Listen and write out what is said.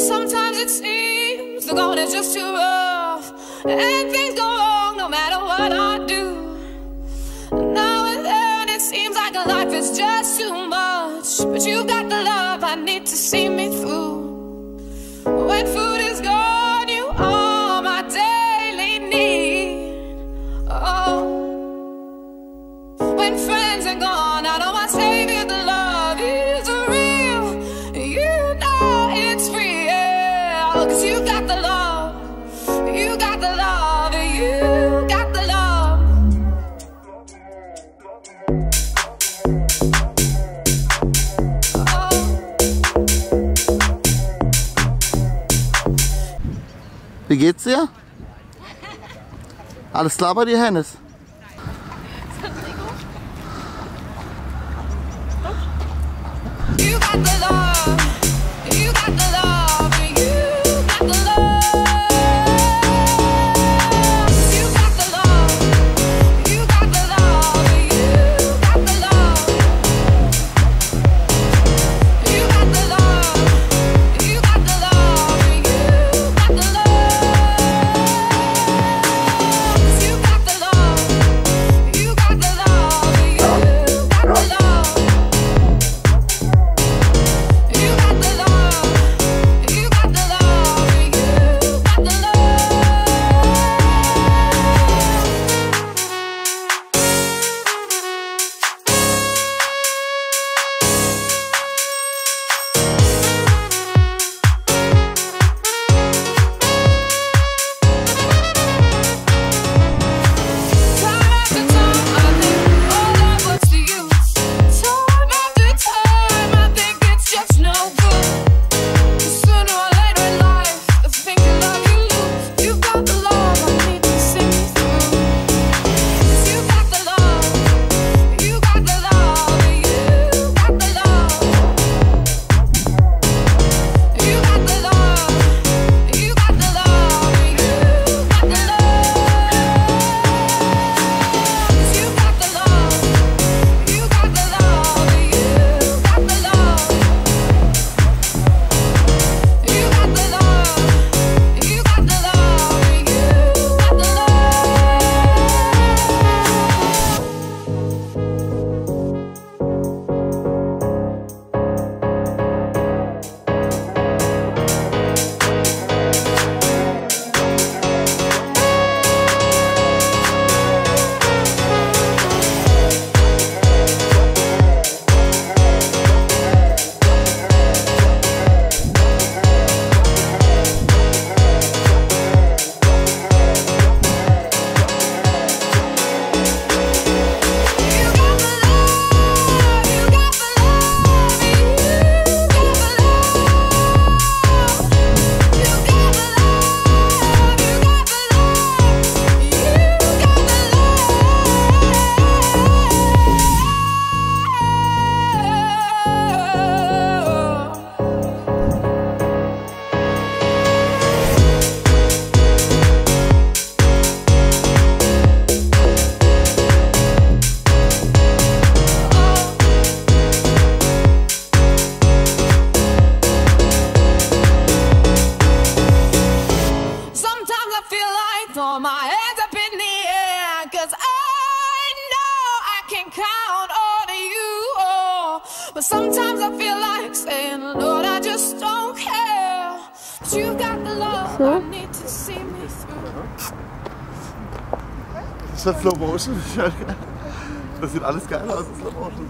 Sometimes it seems the going is just too rough, and things go wrong no matter what I do. Now and then it seems like life is just too much, but you got the love I need to see me through. When food is gone, you are my daily need. Oh, when friends are gone, I know my savior, the love is real. You know it's real, 'cause you got the love, you got the love, you got the love. Wie geht's dir? Alles klar bei dir, Hennes? You got the love, you got the love, you got the love. You got the love, you got the love, you got the love. You got the love, you got the love, you got the love. You got the love, you got the love, you got the love. Throw my hands up in the air, 'cause I know I can count on you. Oh, but sometimes I feel like saying, Lord, I just don't care. But you got the love I need to see me through. Das ist Slow Motion. Das sieht alles geil aus in Slow Motion.